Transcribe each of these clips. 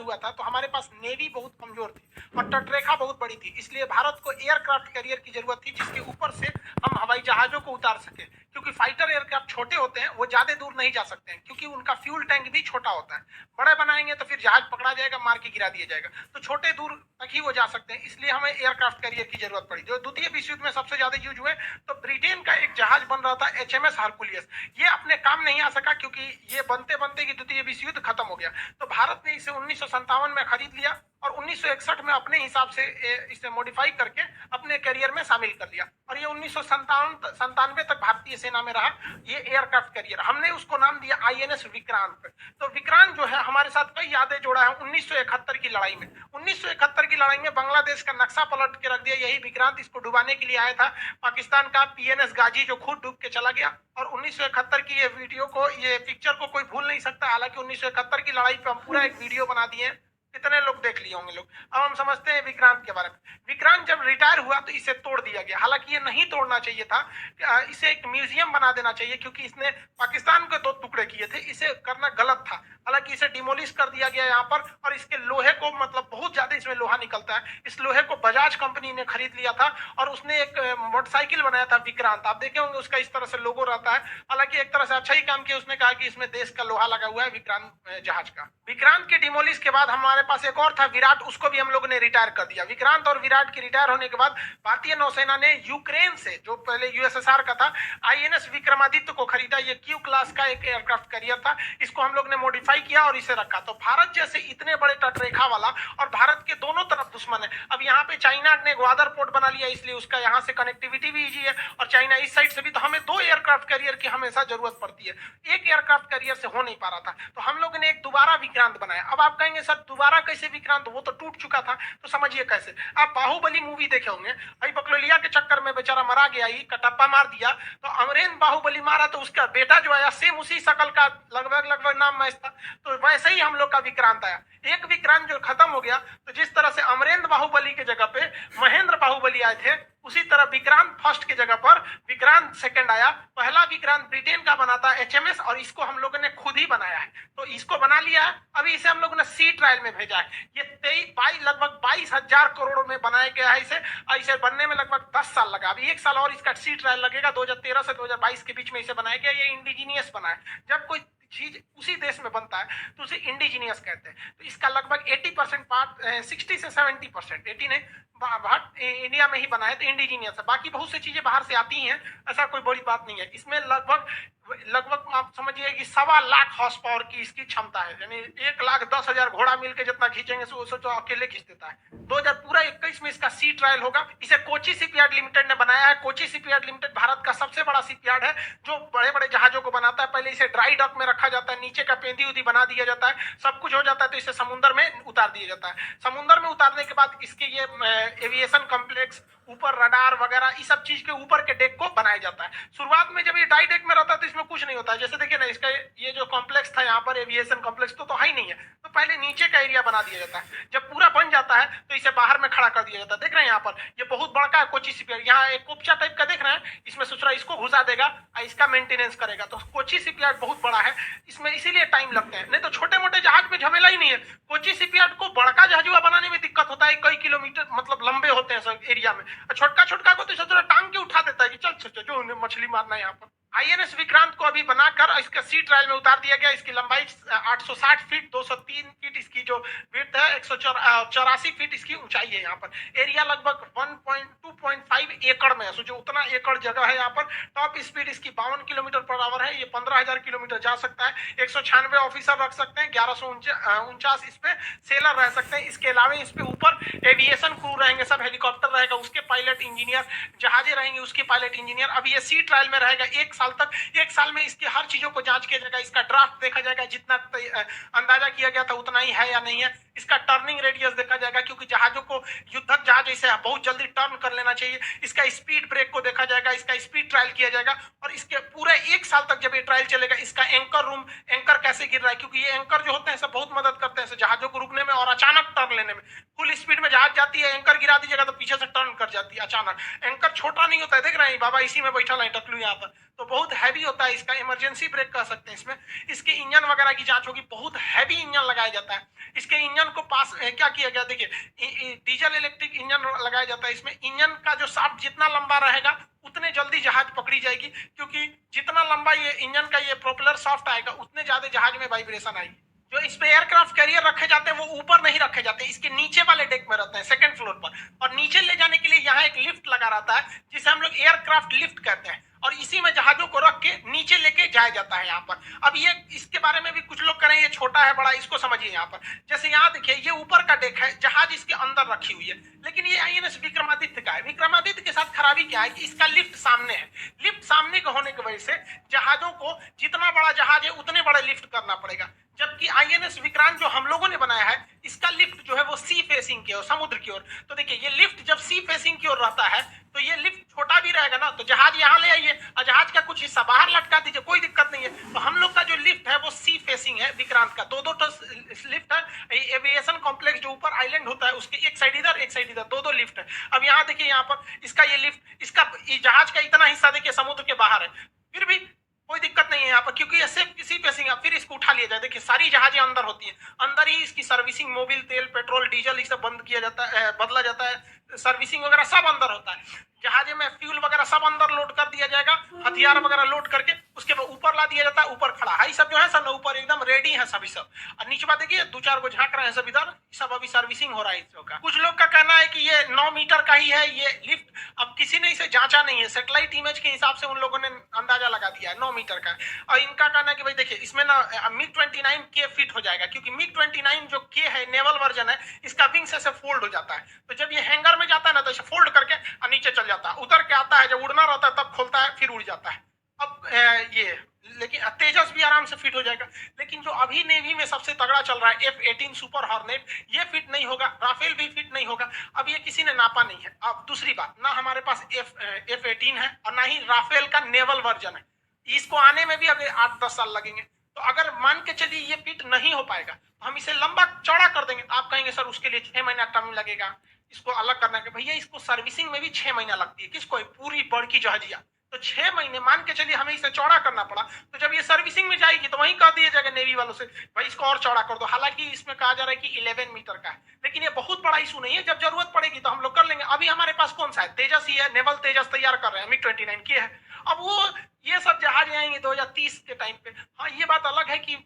हुआ था तो हमारे पास नेवी बहुत कमजोर थी और तटरेखा बहुत बड़ी थी, इसलिए भारत को एयरक्राफ्ट कैरियर की जरूरत थी जिसके ऊपर से हम हवाई जहाजों को उतार सके, क्योंकि फाइटर एयरक्राफ्ट छोटे होते हैं, वो ज्यादा दूर नहीं जा सकते हैं क्योंकि उनका फ्यूल टैंक भी छोटा होता है। बड़े बनाएंगे तो फिर जहाज पकड़ा जाएगा, मार के गिरा दिया जाएगा, तो छोटे दूर तक ही वो जा सकते हैं, इसलिए हमें एयरक्राफ्ट कैरियर की जरूरत पड़ी। जो द्वितीय विश्व युद्ध में सबसे ज्यादा यूज हुए तो ब्रिटेन का एक जहाज बन रहा था HMS हरकुलियस, ये अपने काम नहीं आ सका क्योंकि ये बनते बनते कि द्वितीय विश्व युद्ध खत्म हो गया, तो भारत ने इसे 1957 में खरीद लिया और 1961 में अपने हिसाब से इसे मॉडिफाई करके अपने करियर में शामिल कर लिया और ये 1997 तक भारतीय सेना में रहा ये एयरक्राफ्ट करियर। हमने उसको नाम दिया INS विक्रांत। तो विक्रांत जो है हमारे साथ कई यादें जोड़ा है 1971 की लड़ाई में। 1971 की लड़ाई में बांग्लादेश का नक्शा पलट के रख दिया यही विक्रांत, इसको डुबाने के लिए आया था पाकिस्तान का PNS गाजी जो खुद डूब के चला गया। और 1971 की ये वीडियो को, ये पिक्चर को कोई भूल नहीं सकता। हालांकि 1971 की लड़ाई पे हम पूरा एक वीडियो बना दिए, कितने लोग देख लिए होंगे लोग। अब हम समझते हैं विक्रांत के बारे में। विक्रांत जब रिटायर हुआ तो इसे तोड़ दिया गया, हालांकि ये नहीं तोड़ना चाहिए था, इसे एक म्यूजियम बना देना चाहिए क्योंकि इसने पाकिस्तान के 2 टुकड़े किए थे, इसे करना गलत था। हालांकि इसे डिमोलिश कर दिया गया यहाँ पर और इसके लोहे को, मतलब बहुत ज्यादा इसमें लोहा निकलता है, इस लोहे को बजाज कंपनी ने खरीद लिया था और उसने एक मोटरसाइकिल बनाया था विक्रांत, आप देखे होंगे उसका इस तरह से लोगो रहता है। हालांकि एक तरह से अच्छा ही काम किया, उसने कहा कि इसमें देश का लोहा लगा हुआ है विक्रांत जहाज का। विक्रांत के डिमोलिश के बाद हमारे पास एक और था विराट, उसको भी हम लोग ने रिटायर कर दिया। विक्रांत और विराट के रिटायर होने के बाद भारतीय नौसेना ने यूक्रेन से, जो पहले USSR का था, INS विक्रमादित्य को खरीदा। ये Q क्लास का एक एयरक्राफ्ट कैरियर था, इसको हम लोग ने मॉडिफाई किया और इसे रखा। तो भारत जैसे इतने बड़े तटरेखा वाला और भारत के दोनों तरफ दुश्मन है। अब यहाँ पे चाइना ने ग्वादर पोर्ट बना लिया, इसलिए उसका यहाँ से कनेक्टिविटी भी इजी है और चाइना इस साइड से भी, तो हमें 2 एयरक्राफ्ट कैरियर की हमेशा जरूरत पड़ती है। एक एयरक्राफ्ट कैरियर से हो नहीं पा रहा था, तो हम लोग ने एक दोबारा विक्रांत बनाया। अब आप कहेंगे सर दोबारा कैसे विक्रांत, वो तो टूट चुका था, तो समझिए कैसे। आप बाहुबली मूवी देखे होंगे, भाई बकलोलिया के चक्कर में बेचारा मरा गया, ही कटप्पा मार दिया, तो अमरेंद्र बाहुबली मारा तो उसका बेटा जो आया सेम उसी शकल का, लगभग नाम मैच था, तो वैसे ही हम लोग का विक्रांत आया। एक विक्रांत जो खत्म हो गया, तो जिस तरह से अमरेंद्र बाहुबली के जगह पे महेंद्र बाहुबली आए थे, उसी तरह विक्रांत फर्स्ट की जगह पर विक्रांत सेकंड आया। पहला विक्रांत ब्रिटेन का बना था HMS और इसको हम लोगों ने खुद ही बनाया है, तो इसको बना लिया है। अभी इसे हम लोगों ने सी ट्रायल में भेजा है। ये 23 लगभग 22,000 करोड़ में बनाया गया है इसे, और इसे बनने में लगभग 10 साल लगा। अभी 1 साल और इसका सी ट्रायल लगेगा। 2013 से 2022 के बीच में इसे बनाया गया। ये इंडिजीनियस बना है। जब कोई चीज उसी देश में बनता है तो उसे इंडिजीनियस कहते हैं। तो इसका लगभग 80% पार्ट, 60 से 70%, 80 नहीं, इंडिया में ही बना है, तो इंडिजीनियस है। बाकी बहुत सी चीजें बाहर से आती हैं, ऐसा कोई बड़ी बात नहीं है। इसमें लगभग आप समझिए कि 1.25 लाख हॉर्स पावर की इसकी क्षमता है, यानी 1,10,000 घोड़ा मिलकर जितना खींचेंगे तो अकेले खींच देता है। 2021 में इसका सी ट्रायल होगा। इसे कोची शिपयार्ड लिमिटेड ने बनाया है। कोची शिपयार्ड लिमिटेड भारत का सबसे बड़ा शिपयार्ड है जो बड़े बड़े जहाजों को बनाता है। पहले इसे ड्राई डॉक में रखा जाता है, नीचे का पेंदी उदी बना दिया जाता है, सब कुछ हो जाता है, तो इसे समुद्र में उतार दिया जाता है। समुद्र में उतारने के बाद इसके ये एविएशन कॉम्प्लेक्स, ऊपर रडार वगैरह, इस सब चीज के ऊपर के डेक को बनाया जाता है। शुरुआत में जब ये ड्राई डेक में रहता है तो इसमें कुछ नहीं होता है। जैसे देखिए ना, इसका ये जो कॉम्प्लेक्स था यहाँ पर, एविएशन कॉम्प्लेक्स, तो है ही नहीं है, तो पहले नीचे का एरिया बना दिया जाता है। जब पूरा बन जाता है तो इसे बाहर में खड़ा कर दिया जाता है। देख रहे हैं यहाँ पर, ये बहुत बड़का है कोची शिपयार्ड। यहाँ एक कोपचा टाइप का देख रहे हैं, इसमें सोच रहा है इसको घुसा देगा और इसका मेंटेनेंस करेगा। तो कोची शिपयार्ड बहुत बड़ा है, इसमें इसीलिए टाइम लगता है। नहीं तो छोटे मोटे जहाज में झमेला ही नहीं है। कोची शिपयार्ड को बड़का जहाजुआ बनाने में दिक्कत होता है, कई किलोमीटर मतलब लंबे होते हैं सब एरिया में। छोटका छोटका को तो इसे टांग के उठा देता है कि चल जो मछली मारना है। यहाँ पर INS विक्रांत को अभी बनाकर इसका सी ट्रायल में उतार दिया गया। इसकी लंबाई 860 फीट, 203 फीट इसकी जो विड्थ है, 184 फीट इसकी ऊंचाई है। यहाँ पर एरिया लगभग 2.5 एकड़ में है, सोचो उतना एकड़ जगह है यहाँ पर। टॉप स्पीड इसकी 52 किलोमीटर पर आवर है। ये 15,000 किलोमीटर जा सकता है। 196 ऑफिसर रख सकते हैं, 1149 इस पे सेलर रह सकते हैं। इसके अलावा इस पे ऊपर एविएशन क्रू रहेंगे, सब हेलीकॉप्टर रहेगा, उसके पायलट इंजीनियर, जहाजें रहेंगे उसके पायलट इंजीनियर। अभी ये सी ट्रायल में रहेगा 1 साल तक। 1 साल में इसकी हर चीजों को जांच किया जाएगा, इसका ड्राफ्ट देखा जाएगा, जितना अंदाजा किया गया था उतना ही है या नहीं है। इसका टर्निंग रेडियस देखा जाएगा, क्योंकि जहाजों को युद्धक जहाज जैसे बहुत जल्दी टर्न कर लेना चाहिए। इसका स्पीड ब्रेक को देखा जाएगा, इसका स्पीड ट्रायल किया जाएगा। और इसके पूरे 1 साल तक जब ये ट्रायल चलेगा, इसका एंकर रूम, एंकर कैसे गिर रहा है, क्योंकि ये एंकर जो होते हैं सब बहुत मदद करते हैं जहाजों को रुकने में और अचानक टर्न लेने में। फुल स्पीड में जहाज जाती है, एंकर गिरा दीजिएगा तो पीछे से टर्न कर जाती है अचानक। एंकर छोटा नहीं होता है, देख रहे हैं बाबा इसी में बैठा है टकलू यहाँ पर, तो बहुत हैवी होता है। इसका इमरजेंसी ब्रेक कह सकते हैं। इसमें इसके इंजन वगैरह की जांच होगी, बहुत हैवी इंजन लगाया जाता है। इसके इंजन को पास क्या किया गया, देखिए डीजल इलेक्ट्रिक इंजन लगाया जाता है। इसमें इंजन का जो शाफ्ट जितना लंबा रहेगा उतने जल्दी जहाज पकड़ी जाएगी, क्योंकि जितना लंबा ये इंजन का ये प्रोपेलर शाफ्ट आएगा उतने ज्यादा जहाज में वाइब्रेशन आएगी। जो इस पे एयरक्राफ्ट कैरियर रखे जाते हैं वो ऊपर नहीं रखे जाते, इसके नीचे वाले डेक में रहते हैं, सेकंड फ्लोर पर। और नीचे ले जाने के लिए यहाँ एक लिफ्ट लगा रहता है जिसे हम लोग एयरक्राफ्ट लिफ्ट कहते हैं, और इसी में जहाजों को रख के नीचे लेके जाया जाता है यहाँ पर। अब ये इसके बारे में भी कुछ लोग करें ये छोटा है बड़ा, इसको समझिए। यहाँ पर जैसे यहाँ देखिए ये ऊपर का डेक है, जहाज इसके अंदर रखी हुई है, लेकिन ये आईएनएस विक्रमादित्य का है। विक्रमादित्य के साथ खराबी क्या है कि इसका लिफ्ट सामने है। लिफ्ट सामने का होने की वजह से जहाजों को जितना बड़ा जहाज है उतने बड़े लिफ्ट करना पड़ेगा, जबकि आईएनएस विक्रांत जो हम लोगों ने बनाया है इसका लिफ्ट जो है वो सी फेसिंग की ओर, समुद्र की ओर। तो देखिए ये लिफ्ट जब सी फेसिंग की ओर रहता है तो ये लिफ्ट छोटा भी रहेगा ना, तो जहाज यहाँ ले आइए और जहाज का कुछ हिस्सा बाहर लटका दीजिए, कोई दिक्कत नहीं है। तो हम लोग का जो लिफ्ट है वो सी फेसिंग है विक्रांत का। दो लिफ्ट है। एविएशन कॉम्प्लेक्स जो ऊपर आइलैंड होता है उसके एक साइड इधर एक साइड इधर, दो लिफ्ट है। अब यहाँ देखिए यहाँ पर इसका ये लिफ्ट, इसका जहाज का इतना हिस्सा देखिए समुद्र के बाहर है, फिर भी कोई दिक्कत नहीं है यहाँ पर, क्योंकि ऐसे किसी पेसिंग फिर इसको उठा लिया जाए। देखिए सारी जहाजें अंदर होती हैं, अंदर ही इसकी सर्विसिंग, मोबिल तेल पेट्रोल डीजल ये सब बंद किया जाता है, बदला जाता है, सर्विसिंग वगैरह सब अंदर होता है। जहाजे में फ्यूल वगैरह सब अंदर लोड कर दिया जाएगा, हथियार वगैरह लोड करके उसके बाद ऊपर ला दिया जाता है। ऊपर खड़ा है सब जो है सब ऊपर एकदम रेडी है सभी सब। और नीचे बात देखिए दो चार को झांक रहे हैं सब इधर, सब अभी सर्विसिंग हो रहा है इसका। कुछ लोग का कहना है कि ये 9 मीटर का ही है ये लिफ्ट। अब किसी ने इसे जांचा नहीं है, सैटेलाइट इमेज के हिसाब से उन लोगों ने अंदाजा लगा दिया है 9 मीटर का। और इनका कहना है कि भाई देखिए इसमें ना MiG-29 के फिट हो जाएगा, क्योंकि MiG-29 जो के है नेवल वर्जन है, इसका विंग्स ऐसे फोल्ड हो जाता है। तो जब ये हैंगर में जाता है ना तो इसे फोल्ड करके और नीचे चल जाता है, उतर के आता है, जब उड़ना रहता है तब खोलता है फिर उड़ जाता है। अब ये लेकिन तेजस भी आराम से फिट हो जाएगा। लेकिन जो अभी नेवी में सबसे तगड़ा चल रहा है F-18 सुपर हॉर्नेट, ये फिट नहीं होगा, राफेल भी फिट नहीं होगा। अब ये किसी ने नापा नहीं है। अब दूसरी बात, ना हमारे पास F-18 है और ना ही राफेल का नेवल वर्जन है, इसको आने में भी अगर 8-10 साल लगेंगे। तो अगर मान के चलिए ये फिट नहीं हो पाएगा तो हम इसे लंबा चौड़ा कर देंगे। आप कहेंगे सर उसके लिए 6 महीना टाइम लगेगा इसको अलग करने के। भैया इसको सर्विसिंग में भी 6 महीना लगती है, किसको, पूरी बड़की जहाजिया। तो 6 महीने मान के चलिए हमें इसे चौड़ा करना पड़ा, तो जब ये सर्विसिंग में जाएगी तो वहीं कह दिया जाएगा नेवी वालों से भाई इसको और चौड़ा कर दो। हालांकि इसमें कहा जा रहा है कि 11 मीटर का है, लेकिन ये बहुत बड़ा इशू नहीं है, जब जरूरत पड़ेगी तो हम लोग कर लेंगे। अभी हमारे पास कौन सा है, तेजस ही है, नेवल तेजस तैयार कर रहे हैं, MiG-29 के है। अब वो ये सब जहाज आएंगे 2030 के टाइम पे। हाँ ये बात अलग है कि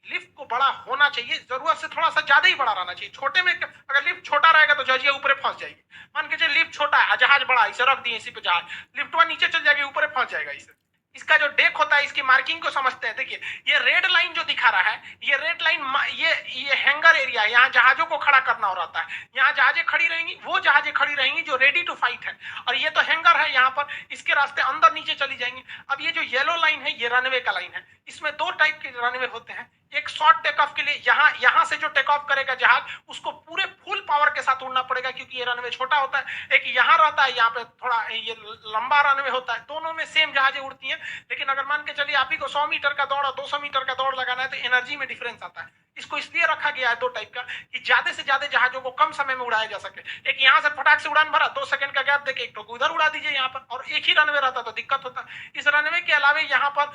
लिफ्ट को बड़ा होना चाहिए, जरूरत से थोड़ा सा ज्यादा ही बड़ा रहना चाहिए। छोटे में अगर लिफ्ट छोटा रहेगा तो जहाजिया ऊपर फंस जाएगी। मान के चलिए लिफ्ट छोटा है, जहाज बड़ा, इसे रख दिए इसी पे जहाज, लिफ्ट नीचे चल जाएगी, ऊपर फंस जाएगा। इसे इसका जो डेक होता है इसकी मार्किंग को समझते हैं। देखिए ये रेड लाइन जो दिखा रहा है, ये रेड लाइन ये हैंगर एरिया, यहाँ जहाजों को खड़ा करना हो रहा है। यहाँ जहाजें खड़ी रहेंगी, वो जहाजें खड़ी रहेंगी जो रेडी टू फाइट है, और ये तो हैंगर है यहाँ पर, इसके रास्ते अंदर नीचे चली जाएंगी। अब ये जो येलो लाइन है ये रनवे का लाइन है। इसमें 2 टाइप के रनवे होते हैं, एक शॉर्ट टेक ऑफ के लिए यहाँ से जो टेक ऑफ करेगा जहाज उसको पूरे फुल पावर के साथ उड़ना पड़ेगा, क्योंकि ये रनवे छोटा होता है। एक यहाँ रहता है, यहाँ पे थोड़ा ये लंबा रनवे होता है। दोनों में सेम जहाजें उड़ती हैं, लेकिन अगर मान के चलिए आप ही को 100 मीटर का दौड़ और 200 मीटर का दौड़ लगाना है तो एनर्जी में डिफरेंस आता है। इसको इसलिए रखा गया है 2 टाइप का कि ज्यादा से ज्यादा जहाजों को कम समय में उड़ाया जा सके। एक यहाँ से फटाक से उड़ान भरा, 2 सेकंड का गैप देके एक तो उधर उड़ा दीजिए यहाँ पर, और एक ही रनवे रहता तो दिक्कत होता। इस रनवे के अलावा यहाँ पर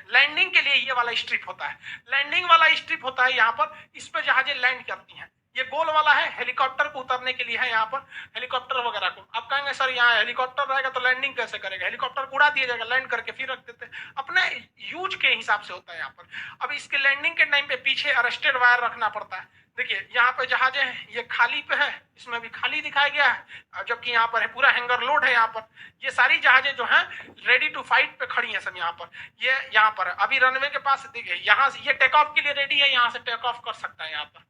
लैंडिंग के लिए ये वाला स्ट्रिप होता है, लैंडिंग वाला स्ट्रिप होता है यहाँ पर, इस पर जहाजें लैंड करती हैं। ये गोल वाला है हेलीकॉप्टर को उतरने के लिए है, यहाँ पर हेलीकॉप्टर वगैरह को। आप कहेंगे सर यहाँ हेलीकॉप्टर रहेगा तो लैंडिंग कैसे करेगा, हेलीकॉप्टर को उड़ा दिया जाएगा, लैंड करके फिर रख देते, अपने यूज के हिसाब से होता है यहाँ पर। अब इसके लैंडिंग के टाइम पे पीछे अरेस्टेड वायर रखना पड़ता है। देखिए यहाँ पे जहाजें ये खाली पे है, इसमें भी खाली दिखाया गया है, जबकि यहाँ पर है पूरा हैंगर लोड है। यहाँ पर ये सारी जहाजें जो हैं रेडी टू फाइट पे खड़ी हैं सब। यहाँ पर ये यहाँ पर अभी रनवे के पास देखिए, यहाँ से ये टेक ऑफ के लिए रेडी है, यहाँ से टेक ऑफ कर सकता है। यहाँ पर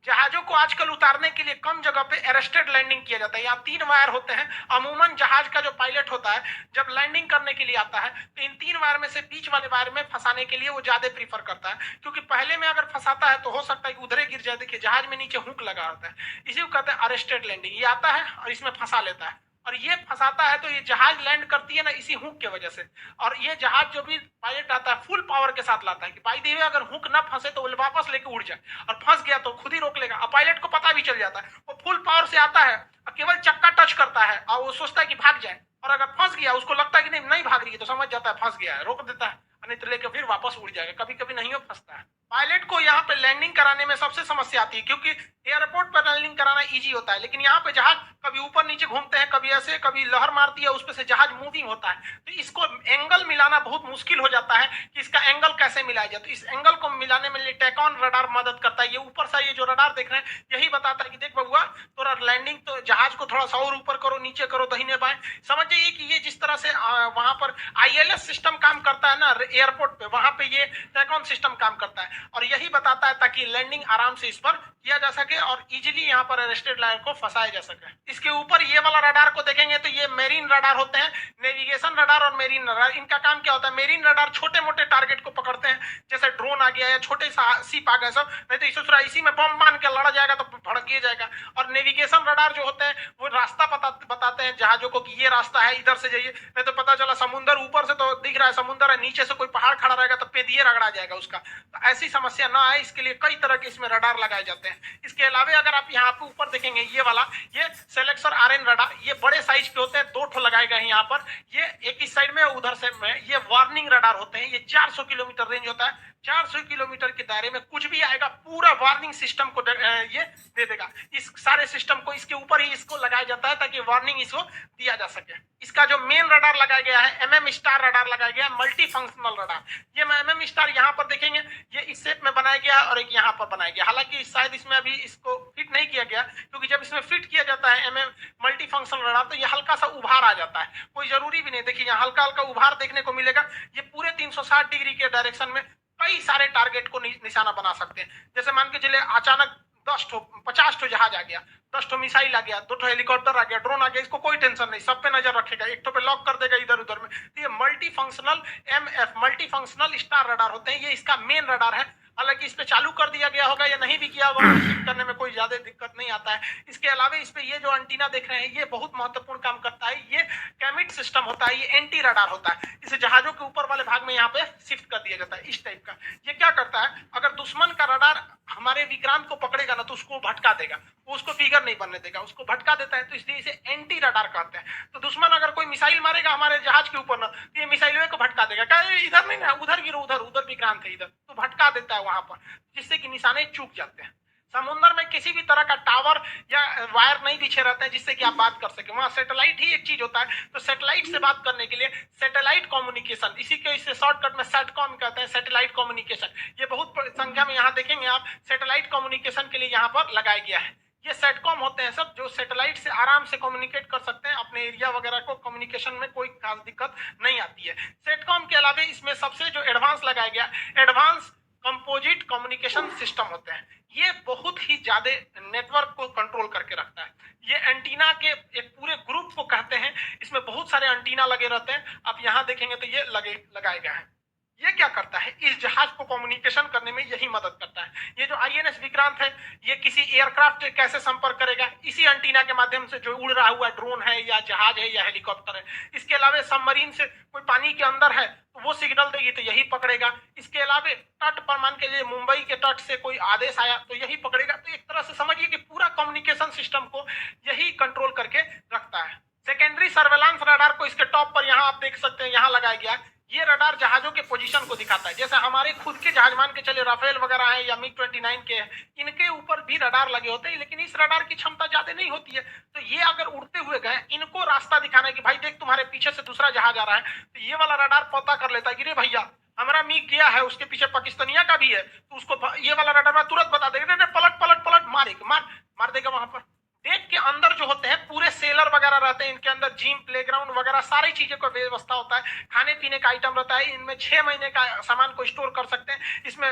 जहाजों को आजकल उतारने के लिए कम जगह पे अरेस्टेड लैंडिंग किया जाता है। यहाँ 3 वायर होते हैं। अमूमन जहाज का जो पायलट होता है जब लैंडिंग करने के लिए आता है तो इन 3 वायर में से बीच वाले वायर में फंसाने के लिए वो ज्यादा प्रीफर करता है, क्योंकि पहले में अगर फंसाता है तो हो सकता है कि उधरे गिर जाए। देखिए जहाज में नीचे हुक लगा होता है, इसी को कहते हैं अरेस्टेड लैंडिंग। ये आता है और इसमें फंसा लेता है, और ये फंसाता है तो ये जहाज लैंड करती है ना इसी हुक के वजह से। और ये जहाज जो भी पायलट आता है फुल पावर के साथ लाता है कि बाय द वे अगर हुक ना फंसे तो वो वापस लेके उड़ जाए, और फंस गया तो खुद ही रोक लेगा। और पायलट को पता भी चल जाता है, वो फुल पावर से आता है और केवल चक्का टच करता है और वो सोचता है कि भाग जाए, और अगर फंस गया उसको लगता है कि नहीं भाग रही है तो समझ जाता है फंस गया है, रोक देता है, नहीं तो लेके फिर वापस उड़ जाएगा। कभी कभी नहीं फंसता है, पायलट को यहाँ पे लैंडिंग कराने में सबसे समस्या आती है, क्योंकि एयरपोर्ट पर लैंडिंग कराना इजी होता है, लेकिन यहाँ पे जहाज कभी ऊपर नीचे घूमते हैं, कभी ऐसे, कभी लहर मारती है, उस पर से जहाज मूविंग होता है, तो इसको एंगल मिलाना बहुत मुश्किल हो जाता है कि इसका एंगल कैसे मिलाया जाए। तो इस एंगल को मिलाने में टेकॉन रडार मदद करता है। ये ऊपर से ये जो रडार देख रहे हैं यही बताता है कि देख बबुआ, तोरा लैंडिंग तो जहाज को थोड़ा सा और ऊपर करो, नीचे करो, दाहिने बाएं। समझ जाइए कि ये जिस तरह से वहां पर ILS सिस्टम काम करता है ना एयरपोर्ट पे, वहां पे ये टेकॉन सिस्टम काम करता है, और यही बताता है ताकि लैंडिंग आराम से इस पर किया जा सके और इजीली यहाँ पर अरेस्टेड लाइन को फंसाया जा सके। इसके ऊपर ये वाला रडार को देखेंगे तो ये मेरीन रडार होते हैं, नेविगेशन रडार और मेरीन रडार। इनका काम क्या होता है, मेरीन रडार छोटे मोटे टारगेट को पकड़ते हैं, जैसे ड्रोन आ गया या छोटे शिप आ गए सब, नहीं तो इसी में बम बांध के लड़ा जाएगा तो भड़किए जाएगा। और नेविगेशन रडार जो होते हैं वो रास्ता बताते हैं जहाजों को कि ये रास्ता है, इधर से जाइए, नहीं तो पता चला समुद्र ऊपर से तो दिख रहा है समुद्र है, नीचे से कोई पहाड़ खड़ा रहेगा तो पेदिए रगड़ा जाएगा उसका। तो ऐसी समस्या ना आए इसके लिए कई तरह के इसमें रडार लगाए जाते हैं। इसके अलावा अगर आप यहाँ पे ऊपर देखेंगे ये वाला, ये सेलेक्सर RN रडार, ये बड़े साइज के होते हैं, 2 ठो लगाए गए हैं यहाँ पर। ये एक इस साइड में उधर से में, ये वार्निंग रडार होते हैं। ये 400 किलोमीटर रेंज होता है, 400 किलोमीटर के दायरे में कुछ भी आएगा पूरा वार्निंग सिस्टम को ये दे देगा। इस सारे सिस्टम को इसके ऊपर ही इसको लगाया जाता है ताकि वार्निंग इसको दिया जा सके। इसका जो मेन रडार लगाया गया है MM स्टार रडार लगाया गया है, मल्टी फंक्शनल रडार। ये MM स्टार यहाँ पर देखेंगे ये इस शेप में बनाया गया है और एक यहाँ पर बनाया गया, हालांकि शायद इसमें अभी इसको फिट नहीं किया गया, क्योंकि जब इसमें फिट किया जाता है MM मल्टी फंक्शनल रडार तो ये हल्का सा उभार आ जाता है, कोई जरूरी भी नहीं। देखिए यहाँ हल्का हल्का उभार देखने को मिलेगा। ये पूरे 360 डिग्री के डायरेक्शन में कई सारे टारगेट को निशाना बना सकते हैं। जैसे मान के चले अचानक 10 ठो 50 ठो जहाज आ गया, 10 ठो मिसाइल आ गया, 2 ठो हेलीकॉप्टर आ गया, ड्रोन आ गया, इसको कोई टेंशन नहीं, सब पे नजर रखेगा, एक ठो पे लॉक कर देगा इधर उधर में। तो ये multi functional MF multi functional star radar होते हैं, ये इसका मेन रडार है। हालांकि इस पे चालू कर दिया गया होगा या नहीं भी किया होगा, करने में कोई ज्यादा दिक्कत नहीं आता है। इसके अलावा इस पे ये जो एंटीना देख रहे हैं ये बहुत महत्वपूर्ण काम करता है। ये कैमिट सिस्टम होता है, ये एंटी रडार होता है। इसे जहाजों के ऊपर वाले भाग में यहाँ पे शिफ्ट कर दिया जाता है इस टाइप का। ये क्या करता है, अगर दुश्मन का रडार हमारे विक्रांत को पकड़ेगा ना तो उसको भटका देगा, वो उसको फिगर नहीं बनने देगा, उसको भटका देता है, तो इसलिए इसे एंटी रडार कहते हैं। तो दुश्मन अगर कोई मिसाइल मारेगा हमारे जहाज के ऊपर ना तो ये मिसाइल को भटका देगा, क्या इधर नहीं ना, उधर गिरो, उधर उधर विक्रांत है इधर, तो भटका देता है वहां पर, जिससे कि निशाने चूक जाते हैं। समुद्र में किसी भी तरह का टावर या वायर नहीं बिछे रहते हैं जिससे कि आप बात कर सके, वहां सैटेलाइट ही एक चीज होता है। तो सैटेलाइट से बात करने के लिए सैटेलाइट कम्युनिकेशन, इसी के इसे शॉर्टकट में सैटकॉम कहते हैं, सैटेलाइट कम्युनिकेशन। ये बहुत संख्या में यहाँ देखेंगे आप सैटेलाइट कम्युनिकेशन के लिए यहाँ पर लगाया गया है। ये सेटकॉम होते हैं सब, जो सैटेलाइट से आराम से कम्युनिकेट कर सकते हैं, अपने एरिया वगैरह को कम्युनिकेशन में कोई खास दिक्कत नहीं आती है। सेटकॉम के अलावा इसमें सबसे जो एडवांस लगाया गया, एडवांस कंपोजिट कम्युनिकेशन सिस्टम होते हैं। ये बहुत ही ज्यादा नेटवर्क को कंट्रोल करके रखता है। ये एंटीना के एक पूरे ग्रुप को कहते हैं, इसमें बहुत सारे एंटीना लगे रहते हैं। आप यहाँ देखेंगे तो ये लगाए गए हैं। ये क्या करता है, इस जहाज को कम्युनिकेशन करने में यही मदद करता है। ये जो INS विक्रांत है ये किसी एयरक्राफ्ट से कैसे संपर्क करेगा, इसी एंटीना के माध्यम से, जो उड़ रहा हुआ ड्रोन है या जहाज है या हेलीकॉप्टर है। इसके अलावा सबमरीन से कोई पानी के अंदर है तो वो सिग्नल देगी तो यही पकड़ेगा। इसके अलावा तट पर मान के लिए मुंबई के तट से कोई आदेश आया तो यही पकड़ेगा। तो एक तरह से समझिए कि पूरा कम्युनिकेशन सिस्टम को यही कंट्रोल करके रखता है। सेकेंडरी सर्वेलांस रडार को इसके टॉप पर यहाँ आप देख सकते हैं, यहाँ लगाया गया। ये रडार जहाजों के पोजीशन को दिखाता है। जैसे हमारे खुद के जहाज मान के चले राफेल वगैरह है या MiG-29 के, इनके ऊपर भी रडार लगे होते हैं, लेकिन इस रडार की क्षमता ज्यादा नहीं होती है। तो ये अगर उड़ते हुए गए, इनको रास्ता दिखाना है कि भाई देख तुम्हारे पीछे से दूसरा जहाज आ रहा है, तो ये वाला रडार पता कर लेता है कि रे भैया हमारा MiG गया है, उसके पीछे पाकिस्तानिया का भी है, तो उसको ये वाला रडार तुरंत बता देगा, पलट पलट पलट मार देगा। वहां पर डेक के अंदर जो होते हैं पूरे सेलर वगैरह रहते हैं, इनके अंदर जिम प्लेग्राउंड वगैरह सारी चीजें का व्यवस्था होता है। खाने पीने का आइटम रहता है, इनमें 6 महीने का सामान को स्टोर कर सकते हैं। इसमें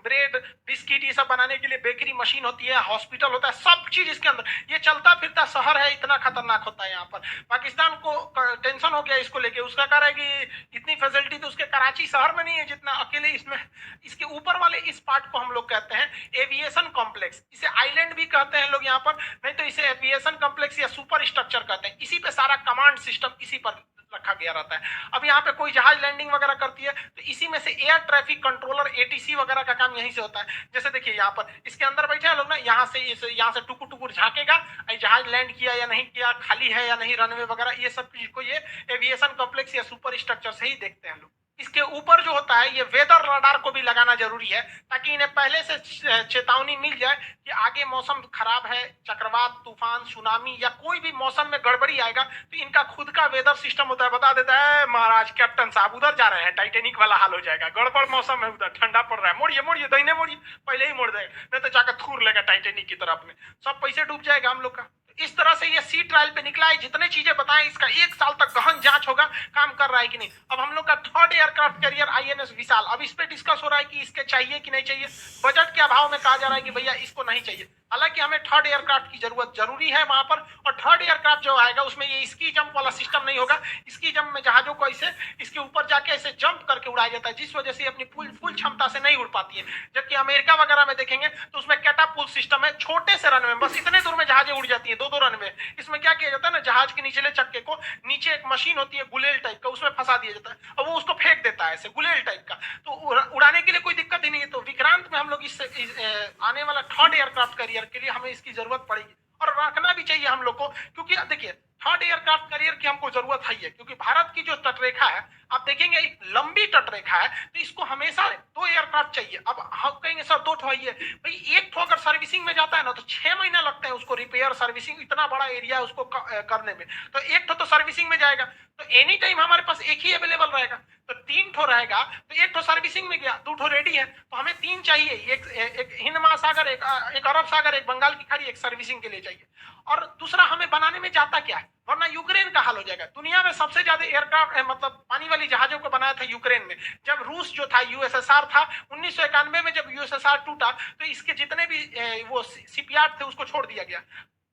ब्रेड बिस्किट ये सब बनाने के लिए बेकरी मशीन होती है, हॉस्पिटल होता है, सब चीज इसके अंदर। ये चलता फिरता शहर है, इतना खतरनाक होता है यहाँ पर। पाकिस्तान को टेंशन हो गया इसको लेके, उसका कह रहा है कि इतनी फैसिलिटी तो उसके कराची शहर में नहीं है जितना अकेले इसमें। इसके ऊपर वाले इस पार्ट को हम लोग कहते हैं एविएशन कॉम्प्लेक्स, इसे आइलैंड भी कहते हैं लोग यहाँ पर, नहीं तो इसे एविएशन कॉम्प्लेक्स या सुपर स्ट्रक्चर कहते हैं। इसी पे सारा कमांड सिस्टम इसी पर रखा गया रहता है। अब यहाँ पे कोई जहाज लैंडिंग वगैरह करती है तो इसी में से एयर ट्रैफिक कंट्रोलर ATC वगैरह का काम यहीं से होता है। जैसे देखिए यहाँ पर इसके अंदर बैठे हैं लोग ना, यहाँ से टुकुर टुकुर झांकेगा जहाज लैंड किया या नहीं किया, खाली है या नहीं रनवे वगैरह, ये सब चीज को ये एविएशन कॉम्प्लेक्स या सुपर स्ट्रक्चर से ही देखते हैं लोग। इसके ऊपर जो होता है ये वेदर रडार को भी लगाना जरूरी है, ताकि इन्हें पहले से चेतावनी मिल जाए कि आगे मौसम खराब है, चक्रवात, तूफान, सुनामी या कोई भी मौसम में गड़बड़ी आएगा, तो इनका खुद का वेदर सिस्टम होता है, बता देता है महाराज कैप्टन साहब उधर जा रहे हैं, टाइटेनिक वाला हाल हो जाएगा, गड़बड़ मौसम है, उधर ठंडा पड़ रहा है, मोड़िए मोड़िए दाहिने मोड़िए, पहले ही मोड़ देगा, नहीं तो जाकर थूर लेगा टाइटेनिक की तरफ में, सब पैसे डूब जाएगा हम लोग का। इस तरह से ये सी ट्रायल पे निकला है, जितने चीजें बताएं इसका 1 साल तक गहन जांच होगा, काम कर रहा है कि नहीं। अब हम लोग का थर्ड एयरक्राफ्ट कैरियर आईएनएस विशाल, अब इस पे डिस्कस हो रहा है कि इसके चाहिए कि नहीं चाहिए। बजट के अभाव में कहा जा रहा है कि भैया इसको नहीं चाहिए, हालांकि हमें थर्ड एयरक्राफ्ट की जरूरत जरूरी है वहां पर, और थर्ड एयरक्राफ्ट जो आएगा उसमें ये स्की जंप वाला सिस्टम नहीं होगा। स्की जंप में जहाजों को ऐसे इसके ऊपर जाके ऐसे जंप करके उड़ाया जाता है, जिस वजह से अपनी फुल क्षमता से नहीं उड़ पाती है। जबकि अमेरिका वगैरह में देखेंगे तो उसमें कैटापुल्ट सिस्टम है, छोटे से रनवे, बस इतने दूर में जहाजें उड़ जाती है, 2-2 रनवे। इसमें क्या किया जाता है ना, जहाज के निचले चक्के को नीचे एक मशीन होती है गुलेल टाइप का, उसमें फंसा दिया जाता है और वो उसको फेंक देता है ऐसे गुलेल टाइप का, तो उड़ाने के लिए कोई दिक्कत ही नहीं है। तो विक्रांत में हम लोग इस आने वाला थर्ड एयरक्राफ्ट कैरियर के लिए हमें इसकी जरूरत पड़ेगी, और रखना भी चाहिए हम लोग को, क्योंकि देखिए थर्ड एयरक्राफ्ट कैरियर की हमको जरूरत है, क्योंकि भारत की जो तटरेखा है आप देखेंगे एक लंबी तटरेखा है, तो इसको हमेशा 2 एयरक्राफ्ट चाहिए। अब हम कहेंगे सर 2 ठो है भाई, एक ठो अगर सर्विसिंग में जाता है ना तो 6 महीना लगता है उसको रिपेयर सर्विसिंग, इतना बड़ा एरिया है उसको करने में, तो एक ठो तो सर्विसिंग में जाएगा, तो एनी टाइम हमारे पास एक ही अवेलेबल रहेगा। तो 3 ठो रहेगा तो एक ठो सर्विसिंग में गया, 2 ठो रेडी है, तो हमें 3 चाहिए, एक हिंद महासागर, एक अरब सागर, एक बंगाल की खाड़ी, एक सर्विसिंग के लिए चाहिए। और दूसरा हमें बनाने में जाता क्या है, वरना यूक्रेन का हाल हो जाएगा। दुनिया में सबसे ज्यादा एयरक्राफ्ट मतलब पानी वाली जहाजों को बनाया था यूक्रेन में, जब रूस जो था यूएसएसआर था, 1991 में जब यूएसएसआर टूटा तो इसके जितने भी वो शिपयार्ड थे उसको छोड़ दिया गया।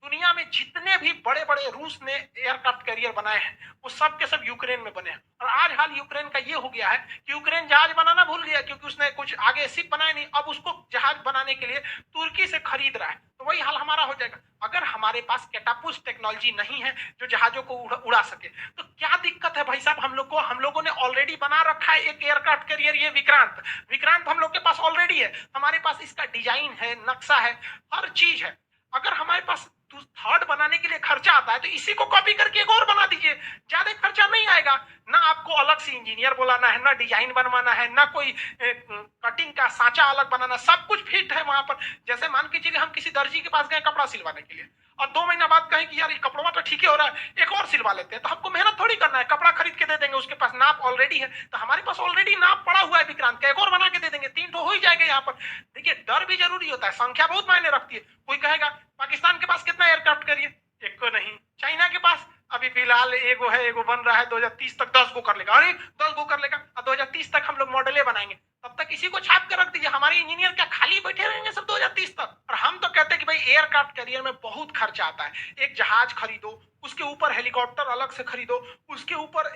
दुनिया में जितने भी बड़े बड़े रूस ने एयरक्राफ्ट कैरियर बनाए हैं वो सब के सब यूक्रेन में बने हैं। और आज हाल यूक्रेन का ये हो गया है कि यूक्रेन जहाज बनाना भूल गया, क्योंकि उसने कुछ आगे शिप बनाए नहीं, अब उसको जहाज बनाने के लिए तुर्की से खरीद रहा है। तो वही हाल हमारा हो जाएगा अगर हमारे पास कैटापुल्ट टेक्नोलॉजी नहीं है जो जहाजों को उड़ा सके। तो क्या दिक्कत है भाई साहब, हम लोगों ने ऑलरेडी बना रखा है एक एयरक्राफ्ट कैरियर, ये विक्रांत हम लोग के पास ऑलरेडी है, हमारे पास इसका डिजाइन है, नक्शा है, हर चीज है। अगर हमारे पास थर्ड बनाने के लिए खर्चा आता है तो इसी को कॉपी करके एक और बना दीजिए, ज्यादा खर्चा नहीं आएगा। ना आपको अलग से इंजीनियर बुलाना है, ना डिजाइन बनवाना है, ना कोई कटिंग का सांचा अलग बनाना, सब कुछ फिट है वहां पर। जैसे मान के चलिए हम किसी दर्जी के पास गए कपड़ा सिलवाने के लिए, और 2 महीना बाद कहें कि यार ये कपड़ा तो ठीक है हो रहा है, एक और सिलवा लेते हैं, तो हमको मेहनत थोड़ी करना है, कपड़ा खरीद के दे देंगे, उसके पास नाप ऑलरेडी है, तो हमारे पास ऑलरेडी नाप पड़ा हुआ है विक्रांत का, एक और बना के दे देंगे, 3 तो हो ही जाएगा यहाँ पर। देखिए डर भी जरूरी होता है, संख्या बहुत मायने रखती है। कोई कहेगा पाकिस्तान के पास कितना एयरक्राफ्ट करिए, एक को नहीं। चाइना के पास अभी फिलहाल एगो है, एगो बन रहा है, 2030 तक 10 गो कर लेगा, अरे 10 गो कर लेगा, और 2030 तक हम लोग मॉडलें बनाएंगे, तब तक इसी को छाप के रख दीजिए। हमारे इंजीनियर क्या खाली बैठे रहेंगे सब 2030 तक? और हम तो कहते हैं कि भाई एयरक्राफ्ट कैरियर में बहुत खर्चा आता है, एक जहाज खरीदो, उसके ऊपर हेलीकॉप्टर अलग से खरीदो, उसके ऊपर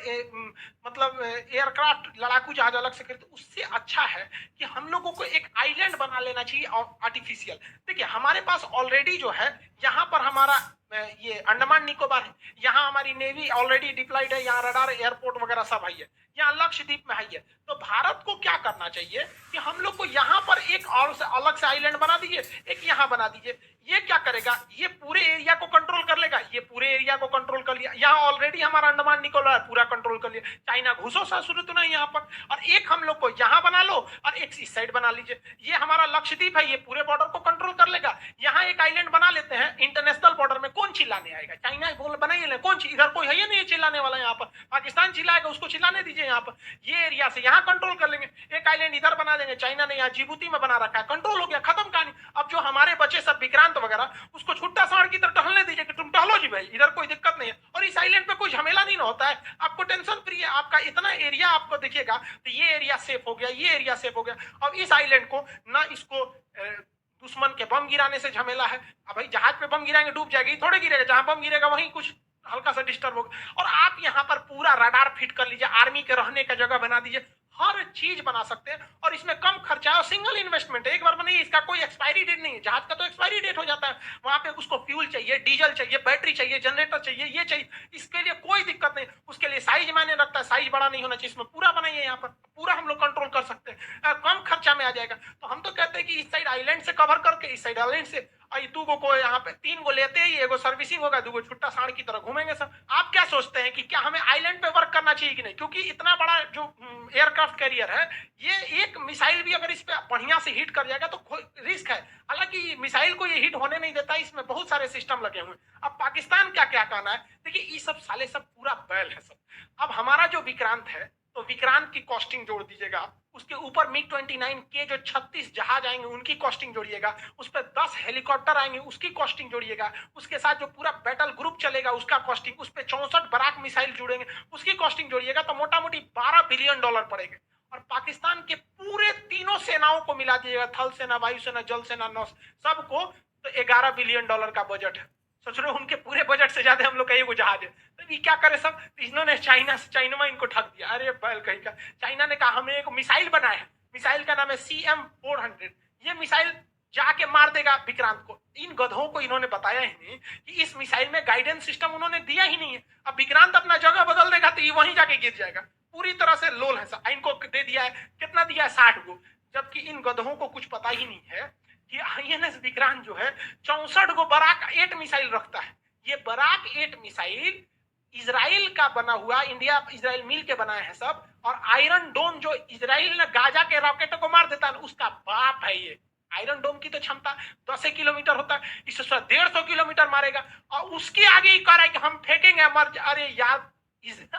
मतलब एयरक्राफ्ट लड़ाकू जहाज अलग से खरीदो। उससे अच्छा है कि हम लोगों को एक आइलैंड बना लेना चाहिए आर्टिफिशियल। देखिए हमारे पास ऑलरेडी जो है यहाँ पर हमारा ये अंडमान निकोबार है, यहाँ हमारी नेवी ऑलरेडी डिप्लॉयड है, यहाँ रडार एयरपोर्ट वगैरह सब है, यहाँ लक्षद्वीप में है। तो भारत को क्या करना चाहिए कि हम लोग को यहाँ पर एक और से अलग से आइलैंड बना दीजिए, एक यहाँ बना दीजिए। ये क्या करेगा, ये पूरे एरिया को कंट्रोल कर लेगा, ये पूरे एरिया को कंट्रोल कर लिया, यहाँ ऑलरेडी हमारा अंडमान निकोबार पूरा कंट्रोल कर लिया, चाइना घुसो सा शुरू तो नहीं यहाँ पर। और एक हम लोग को यहाँ बना लो और एक इस साइड बना लीजिए, ये हमारा लक्षद्वीप है, ये पूरे बॉर्डर को कंट्रोल कर लेगा। यहाँ एक आइलैंड बना लेते हैं इंटरनेशनल बॉर्डर में, कौन चिल्लाने आएगा, चाइना बोल बनाइए, कौन इधर कोई है ही नहीं चिल्लाने वाला, यहाँ पर पाकिस्तान चिल्लाएगा उसको चिल्लाने दीजिए। यहाँ पर ये एरिया से यहाँ कंट्रोल कर लेंगे, एक आइलैंड इधर बना देंगे, चाइना ने यहाँ जिबूती में बना रखा है, कंट्रोल हो गया, खत्म कहानी। अब जो हमारे बचे सब विक्रांत वगैरह, उसको छुट्टा साड़ की तरह टहलने दीजिए कि तुम टहलो जी भाई, इधर कोई दिक्कत नहीं है, और इस आइलैंड पे कोई झमेला नहीं होता है, आपको टेंशन फ्री है, आपका इतना एरिया आपको देखिएगा, तो ये एरिया सेफ हो गया, ये एरिया सेफ हो गया। अब इस आइलैंड को ना इसको दुश्मन के बम गिराने से झमेला है, अब भाई जहाज पे बम गिराएंगे डूब जाएगी, थोड़े गिरेगा, जहां बम गिरेगा वहीं कुछ हल्का सा डिस्टर्ब होगा। और आप यहाँ पर पूरा रडार फिट कर लीजिए, आर्मी के रहने का जगह बना दीजिए, हर चीज बना सकते हैं, और इसमें कम खर्चा है और सिंगल इन्वेस्टमेंट है, एक बार बनाइए, इसका कोई एक्सपायरी डेट नहीं है। जहाज का तो एक्सपायरी डेट हो जाता है, वहां पे उसको फ्यूल चाहिए, डीजल चाहिए, बैटरी चाहिए, जनरेटर चाहिए, ये चाहिए, इसके लिए कोई दिक्कत नहीं। उसके लिए साइज मायने रखता है, साइज बड़ा नहीं होना चाहिए, इसमें पूरा बनाइए, यहाँ पर पूरा हम लोग कंट्रोल कर सकते हैं, कम खर्चा में आ जाएगा। तो हम तो कहते हैं कि इस साइड आइलैंड से कवर करके इस साइड आइलैंड से और दू को यहाँ पे 3 गो लेते ही एगो सर्विसिंग होगा, 2 गो छुट्टा साढ़ की तरह घूमेंगे सब। आप क्या सोचते हैं कि क्या हमें आइलैंड पे वर्क करना चाहिए कि नहीं? क्योंकि इतना बड़ा जो एयरक्राफ्ट कैरियर है, ये एक मिसाइल भी अगर इस पे बढ़िया से हिट कर जाएगा तो रिस्क है। हालांकि मिसाइल को ये हिट होने नहीं देता, इसमें बहुत सारे सिस्टम लगे हुए। अब पाकिस्तान क्या क्या कहना है, देखिए ये सब साले सब पूरा बैल है सब। अब हमारा जो विक्रांत है, तो विक्रांत की कॉस्टिंग जोड़ दीजिएगा, उसके ऊपर मिग-29 के जो 36 जहाज आएंगे उनकी कॉस्टिंग जोड़िएगा, उस पर 10 हेलीकॉप्टर आएंगे उसकी कॉस्टिंग जोड़िएगा, उसके साथ जो पूरा बैटल ग्रुप चलेगा उसका कॉस्टिंग, उस पर 64 बराक मिसाइल जुड़ेंगे उसकी कॉस्टिंग जोड़िएगा, तो मोटा मोटी $12 बिलियन पड़ेगा। और पाकिस्तान के पूरे तीनों सेनाओं को मिला दीजिएगा, थल सेना, वायुसेना, जल सेना, नौ सबको, तो $11 बिलियन का बजट है। सोच रहे हो उनके पूरे बजट से ज्यादा हम लोग का एगो जहाज है। तो ये क्या करे सब, इन्होंने चाइना में इनको ठग दिया। अरे बैल कहीं का, चाइना ने कहा हमें एक मिसाइल बनाया है, मिसाइल का नाम है CM-400। ये मिसाइल जाके मार देगा विक्रांत को। इन गधों को इन्होंने बताया ही नहीं कि इस मिसाइल में गाइडेंस सिस्टम उन्होंने दिया ही नहीं है। अब विक्रांत अपना जगह बदल देगा तो ये वहीं जाके गिर जाएगा। पूरी तरह से लोल है। इनको दे दिया है, कितना दिया है, 60 गो, जबकि इन गधों को कुछ पता ही नहीं है कि INS विक्रांत जो है 64 गो बराक 8 मिसाइल रखता है। ये बराक 8 मिसाइल इजराइल का बना हुआ, इंडिया इजराइल मिल के बनाए हैं सब। और आयरन डोम जो इजराइल ने गाजा के रॉकेटों को मार देता है, उसका बाप है ये। आयरन डोम की तो क्षमता 10 किलोमीटर होता है, इससे 150 किलोमीटर मारेगा। और उसके आगे ही कह रहा है कि हम फेंकेंगे मर। अरे यार,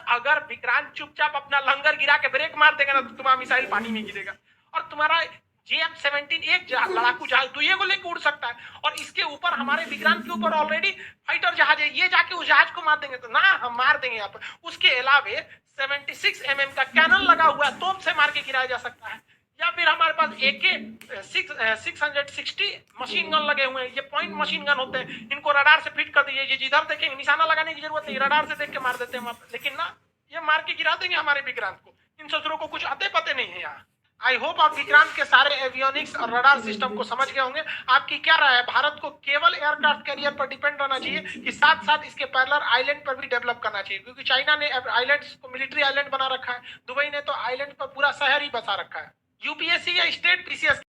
अगर विक्रांत चुपचाप अपना लंगर गिरा के ब्रेक मार देगा ना, तो तुम्हारा मिसाइल पानी में गिरेगा। और तुम्हारा JF-17 एक लड़ाकू जहाज दुइये को लेकर उड़ सकता है, और इसके ऊपर हमारे विक्रांत के ऊपर ऑलरेडी फाइटर जहाज है। ये जाके उस जहाज को मार देंगे तो ना, हम मार देंगे यहाँ पर। उसके अलावे 76 mm का कैनन लगा हुआ है, तोप से मार के गिराया जा सकता है। या फिर हमारे पास AK-660 मशीन गन लगे हुए हैं। ये पॉइंट मशीन गन होते हैं, इनको रडार से फिट कर दीजिए, ये जिधर देखेंगे निशाना लगाने की जरूरत नहीं, रडार से देख के मार देते हैं वहां पर। लेकिन ना, ये मार के गिरा देंगे हमारे विक्रांत को। इन शत्रुओं को कुछ आते पते नहीं है यहाँ। आई होप आप विक्रांत के सारे एवियोनिक्स और रडार सिस्टम को समझ गए होंगे। आपकी क्या राय है, भारत को केवल एयरक्राफ्ट कैरियर पर डिपेंड रहना चाहिए कि साथ साथ इसके पैरेलल आइलैंड पर भी डेवलप करना चाहिए? क्योंकि चाइना ने आइलैंड्स को मिलिट्री आइलैंड बना रखा है, दुबई ने तो आइलैंड पर पूरा शहर ही बसा रखा है। UPSC या स्टेट PCS